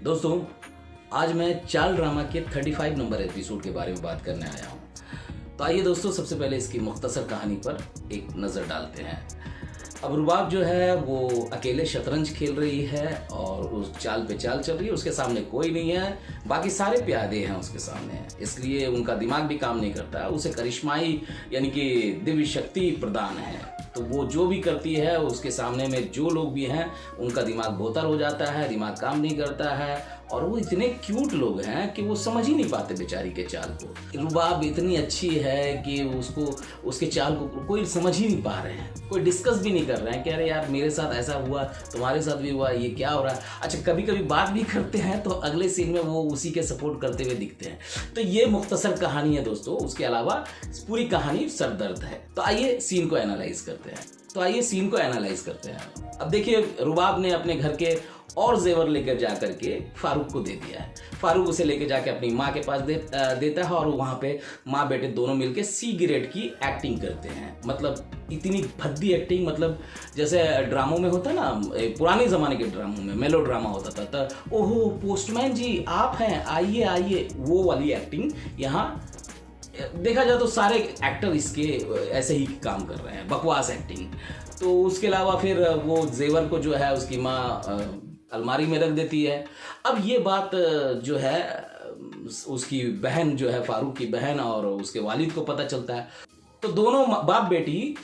दोस्तों, आज मैं चाल ड्रामा के 35 नंबर एपिसोड के बारे में बात करने आया हूँ। तो आइए दोस्तों, सबसे पहले इसकी मुख्तसर कहानी पर एक नज़र डालते हैं। अब रुबाब जो है वो अकेले शतरंज खेल रही है और उस चाल पे चाल चल रही है। उसके सामने कोई नहीं है, बाकी सारे प्यादे हैं उसके सामने, इसलिए उनका दिमाग भी काम नहीं करता। उसे करिश्माई यानी कि दिव्य शक्ति प्रदान है, तो वो जो भी करती है उसके सामने में जो लोग भी हैं उनका दिमाग बोतर हो जाता है, दिमाग काम नहीं करता है। और वो इतने क्यूट लोग हैं कि वो समझ ही नहीं पाते बेचारी के चाल को। रुबाब इतनी अच्छी है कि उसको उसके चाल को कोई समझ ही नहीं पा रहे हैं, कोई डिस्कस भी नहीं कर रहे हैं कि अरे यार मेरे साथ ऐसा हुआ, तुम्हारे साथ भी हुआ, ये क्या हो रहा है। अच्छा, कभी कभी बात भी करते हैं तो अगले सीन में वो उसी के सपोर्ट करते हुए दिखते हैं। तो ये मुख्तसर कहानी है दोस्तों, उसके अलावा पूरी कहानी सरदर्द है। तो आइए सीन को एनालाइज करते हैं। अब देखिए, रुबाब ने अपने घर के और जेवर लेकर जा करके फारूक को दे दिया है। फारूक उसे लेकर जाके अपनी माँ के पास देता है और वहाँ पे माँ बेटे दोनों मिलके सी ग्रेड की एक्टिंग करते हैं। मतलब इतनी भद्दी एक्टिंग, मतलब जैसे ड्रामों में होता ना, पुराने ज़माने के ड्रामों में मेलो ड्रामा होता था, तो ओहो पोस्टमैन जी आप हैं, आइए आइए, वो वाली एक्टिंग यहाँ देखा जाए तो सारे एक्टर इसके ऐसे ही काम कर रहे हैं, बकवास एक्टिंग। तो उसके अलावा फिर वो जेवर को जो है उसकी माँ अलमारी में रख देती है। अब ये बात जो है उसकी बहन जो है, फारूक की बहन और उसके वालिद को पता चलता है। तो दोनों बाप बेटी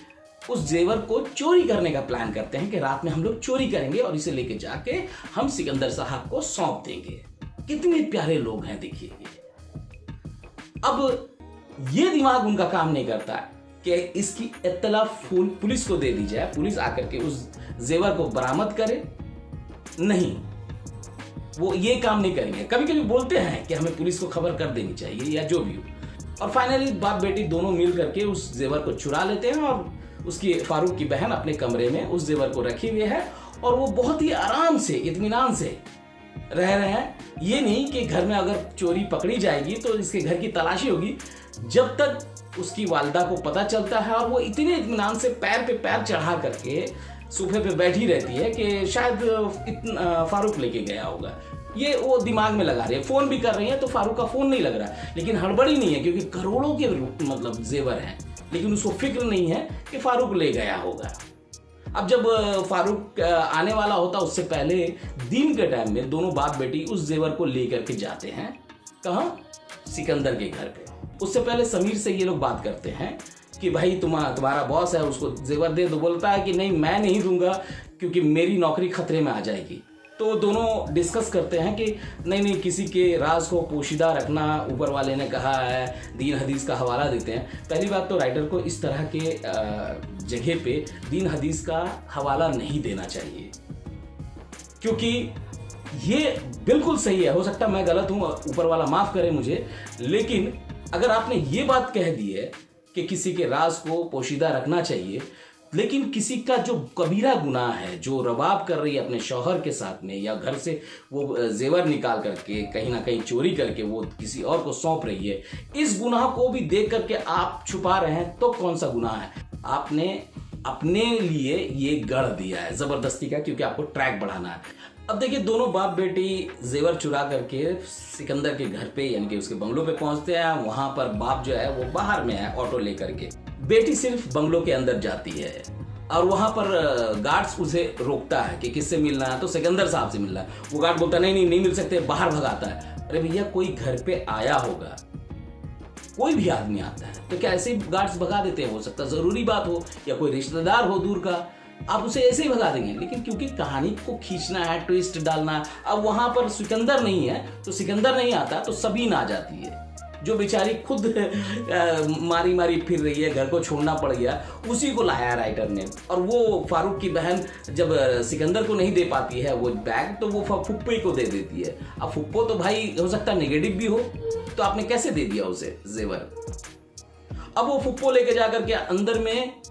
उस जेवर को चोरी करने का प्लान करते हैं कि रात में हम लोग चोरी करेंगे और इसे लेके जाके हम सिकंदर साहब को सौंप देंगे। कितने प्यारे लोग हैं देखिए। अब ये दिमाग उनका काम नहीं करता कि इसकी इत्तला पुलिस को दे दी जाए, पुलिस आकर के उस जेवर को बरामद करे। नहीं, वो ये काम नहीं करेंगे। कभी कभी बोलते हैं कि हमें पुलिस को खबर कर देनी चाहिए या जो भी हो। और फाइनली बाप बेटी दोनों मिल करके उस जेवर को चुरा लेते हैं और उसकी फारूक की बहन अपने कमरे में उस जेवर को रखे हुए है और वो बहुत ही आराम से, इत्मीनान से रह रहे हैं। ये नहीं कि घर में अगर चोरी पकड़ी जाएगी तो इसके घर की तलाशी होगी। जब तक उसकी वालिदा को पता चलता है और वो इतने इत्मीनान से पैर पे पैर चढ़ा करके सोफे पे बैठी रहती है कि शायद फारूक लेके गया होगा, ये वो दिमाग में लगा रही है। फ़ोन भी कर रही है तो फारूक का फ़ोन नहीं लग रहा है, लेकिन हड़बड़ी नहीं है क्योंकि करोड़ों के मतलब जेवर हैं, लेकिन उसको फिक्र नहीं है कि फारूक ले गया होगा। अब जब फारूक आने वाला होता उससे पहले दिन के टाइम में दोनों बाप बेटी उस जेवर को लेकर के जाते हैं। कहाँ? सिकंदर के घर पे। उससे पहले समीर से ये लोग बात करते हैं कि भाई तुम्हारा बॉस है, उसको जेवर दे दो। बोलता है कि नहीं, मैं नहीं दूंगा क्योंकि मेरी नौकरी खतरे में आ जाएगी। तो दोनों डिस्कस करते हैं कि नहीं, किसी के राज को पोशीदा रखना ऊपर वाले ने कहा है, दीन हदीस का हवाला देते हैं। पहली बात तो राइटर को इस तरह के जगह पे दीन हदीस का हवाला नहीं देना चाहिए, क्योंकि ये बिल्कुल सही है। हो सकता है मैं गलत हूँ, ऊपर वाला माफ़ करे मुझे, लेकिन अगर आपने ये बात कह दी है कि किसी के राज को पोशीदा रखना चाहिए, लेकिन किसी का जो कबीरा गुनाह है, जो रबाब कर रही है अपने शौहर के साथ में, या घर से वो जेवर निकाल करके कहीं ना कहीं चोरी करके वो किसी और को सौंप रही है, इस गुनाह को भी देख करके आप छुपा रहे हैं, तो कौन सा गुनाह है? आपने अपने लिए ये गढ़ दिया है ज़बरदस्ती का, क्योंकि आपको ट्रैक बढ़ाना है। अब देखिए, दोनों बाप बेटी जेवर चुरा करके सिकंदर के घर पे यानी कि उसके बंगलों पे पहुंचते हैं। वहां पर बाप जो है वो बाहर में है ऑटो लेकर के, बेटी सिर्फ बंगलों के अंदर जाती है और वहां पर गार्ड्स उसे रोकता है कि किससे मिलना है, तो सिकंदर साहब से मिलना है। वो गार्ड बोलता है नहीं मिल सकते, बाहर भगाता है। अरे भैया, कोई घर पे आया होगा, कोई भी आदमी आता है तो क्या ऐसे ही गार्ड्स भगा देते हैं? हो सकता जरूरी बात हो या कोई रिश्तेदार हो दूर का, आप उसे ऐसे ही भगा देंगे। लेकिन क्योंकि कहानी को खींचना है, ट्विस्ट डालना है, अब वहां पर सिकंदर नहीं है तो सिकंदर नहीं आता तो सबीन आ जाती है, जो बेचारी खुद मारी मारी फिर रही है, घर को छोड़ना पड़ गया, उसी को लाया राइटर ने। और वो फारूक की बहन जब सिकंदर को नहीं दे पाती है वो बैग, तो वो फुप्पो को दे देती है। अब फुप्पो तो भाई हो सकता है नेगेटिव भी हो, तो आपने कैसे दे दिया उसे जेवर? अब वो फुप्पो लेके जाकर के अंदर में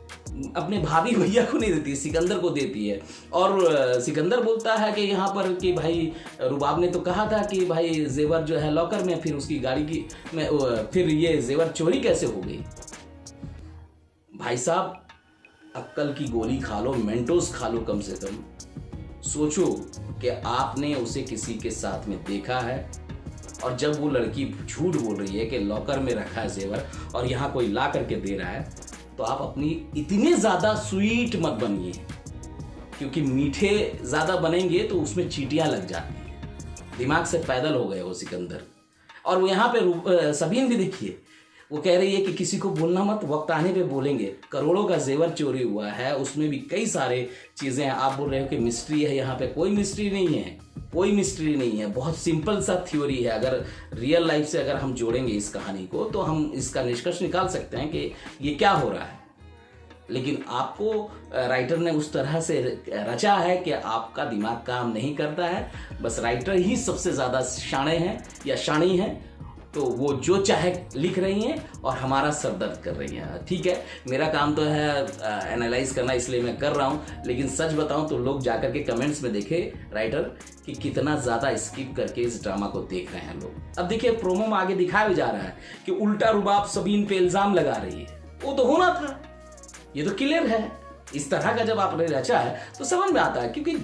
अपने भाभी भैया को नहीं देती, सिकंदर को देती है। और सिकंदर बोलता है कि यहाँ पर कि भाई रुबाब ने तो कहा था कि भाई जेवर जो है लॉकर में, फिर उसकी गाड़ी की में फिर ये जेवर चोरी कैसे हो गई? भाई साहब, अक्ल की गोली खा लो, मेंटोस खा लो कम से कम। सोचो कि आपने उसे किसी के साथ में देखा है और जब वो लड़की झूठ बोल रही है कि लॉकर में रखा है जेवर और यहाँ कोई ला करके दे रहा है, तो आप अपनी इतने ज़्यादा स्वीट मत बनिए, क्योंकि मीठे ज़्यादा बनेंगे तो उसमें चींटियाँ लग जाती हैं। दिमाग से पैदल हो गए वो सिकंदर। और वो यहाँ पे सबीन भी देखिए, वो कह रही है कि किसी को बोलना मत, वक्त आने पे बोलेंगे। करोड़ों का जेवर चोरी हुआ है, उसमें भी कई सारे चीज़ें हैं। आप बोल रहे हो कि मिस्ट्री है, यहाँ पे कोई मिस्ट्री नहीं है, कोई मिस्ट्री नहीं है। बहुत सिंपल सा थ्योरी है। अगर रियल लाइफ से अगर हम जोड़ेंगे इस कहानी को तो हम इसका निष्कर्ष निकाल सकते हैं कि ये क्या हो रहा है। लेकिन आपको राइटर ने उस तरह से रचा है कि आपका दिमाग काम नहीं करता है। बस राइटर ही सबसे ज़्यादा शाणे हैं या शाणी हैं, तो वो जो चाहे लिख रही हैं और हमारा सर दर्द कर रही हैं। ठीक है, मेरा काम तो है एनालाइज करना, इसलिए मैं कर रहा हूँ। लेकिन सच बताऊँ तो लोग जाकर के कमेंट्स में देखें राइटर कि कितना ज़्यादा स्किप करके इस ड्रामा को देख रहे हैं लोग। अब देखिए, प्रोमो में आगे दिखाया भी जा रहा है कि उल्टा रुबाब सबीन पे इल्ज़ाम लगा रही है। वो तो होना था, ये तो क्लियर है। इस तरह का जब आपने रचा है तो समझ में आता है, क्योंकि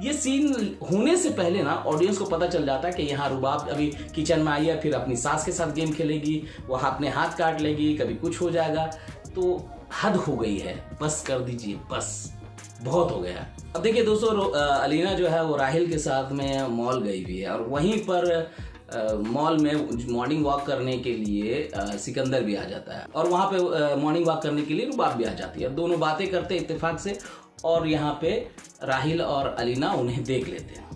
ये सीन होने से पहले ना ऑडियंस को पता चल जाता है कि यहाँ रुबाब अभी किचन में आई है, फिर अपनी सास के साथ गेम खेलेगी, वहाँ अपने हाथ काट लेगी, कभी कुछ हो जाएगा। तो हद हो गई है, बस कर दीजिए, बस बहुत हो गया। अब देखिए दोस्तों, अलीना जो है वो राहिल के साथ में मॉल गई हुई है और वहीं पर मॉल में मॉर्निंग वॉक करने के लिए सिकंदर भी आ जाता है और वहाँ पे मॉर्निंग वॉक करने के लिए रुबाब भी आ जाती है। दोनों बातें करते इत्तेफाक से और यहाँ पे राहिल और अलीना उन्हें देख लेते हैं।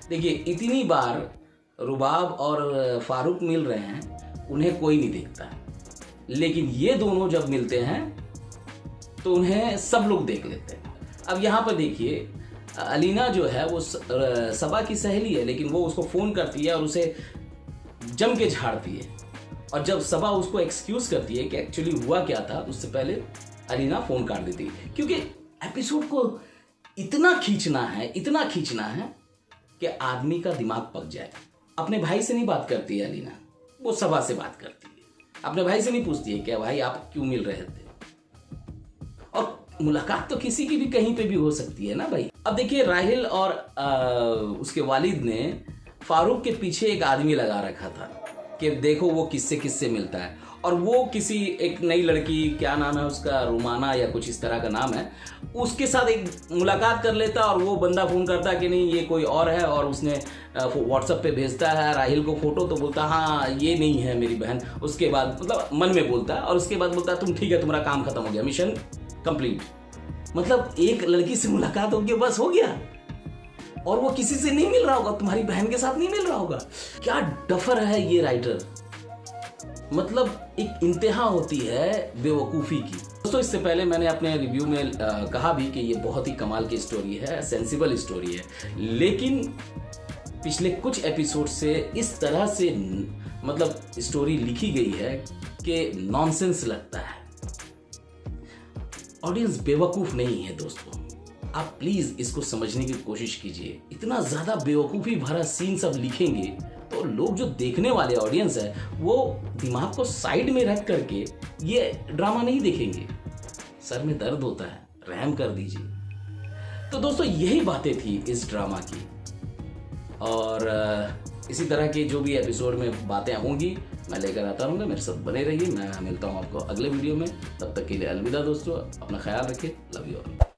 देखिए, इतनी बार रुबाब और फारूक मिल रहे हैं, उन्हें कोई नहीं देखता है, लेकिन ये दोनों जब मिलते हैं तो उन्हें सब लोग देख लेते हैं। अब यहाँ पर देखिए, अलीना जो है वो सबा की सहेली है, लेकिन वो उसको फ़ोन करती है और उसे जम के झाड़ती है। और जब सबा उसको एक्सक्यूज़ करती है कि एक्चुअली हुआ क्या था, उससे पहले अलीना फ़ोन काट देती है, क्योंकि एपिसोड को इतना खींचना है कि आदमी का दिमाग पक जाए। अपने भाई से नहीं बात करती है अलीना, वो सबा से बात करती है। अपने भाई से नहीं पूछती है कि भाई आप क्यों मिल रहे थे, और मुलाकात तो किसी की भी कहीं पे भी हो सकती है ना भाई। अब देखिए, राहिल और उसके वालिद ने फारूक के पीछे एक आदमी लगा रखा था कि देखो वो किससे किससे मिलता है, और वो किसी एक नई लड़की, क्या नाम है उसका, रुमाना या कुछ इस तरह का नाम है, उसके साथ एक मुलाकात कर लेता और वो बंदा फ़ोन करता कि नहीं ये कोई और है, और उसने व्हाट्सएप पे भेजता है राहिल को फ़ोटो, तो बोलता हाँ ये नहीं है मेरी बहन। उसके बाद मतलब मन में बोलता है और उसके बाद बोलता तुम ठीक है, तुम्हारा काम खत्म हो गया, मिशन कंप्लीट। मतलब एक लड़की से मुलाकात हो गई, बस हो गया, और वो किसी से नहीं मिल रहा होगा, तुम्हारी बहन के साथ नहीं मिल रहा होगा। क्या डफर है ये राइटर, मतलब एक इंतहा होती है बेवकूफ़ी की। दोस्तों, इससे पहले मैंने अपने रिव्यू में कहा भी कि ये बहुत ही कमाल की स्टोरी है, सेंसिबल स्टोरी है, लेकिन पिछले कुछ एपिसोड से इस तरह से मतलब स्टोरी लिखी गई है कि नॉनसेंस लगता है। ऑडियंस बेवकूफ़ नहीं है दोस्तों, आप प्लीज़ इसको समझने की कोशिश कीजिए। इतना ज़्यादा बेवकूफ़ी भरा सीन सब लिखेंगे तो लोग, जो देखने वाले ऑडियंस है, वो दिमाग को साइड में रख करके ये ड्रामा नहीं देखेंगे। सर में दर्द होता है, रहम कर दीजिए। तो दोस्तों, यही बातें थी इस ड्रामा की, और इसी तरह की जो भी एपिसोड में बातें होंगी मैं लेकर आता रहूँगा। मेरे साथ बने रहिए। मैं मिलता हूँ आपको अगले वीडियो में, तब तक के लिए अलविदा दोस्तों, अपना ख्याल रखिए, लव यू ऑल।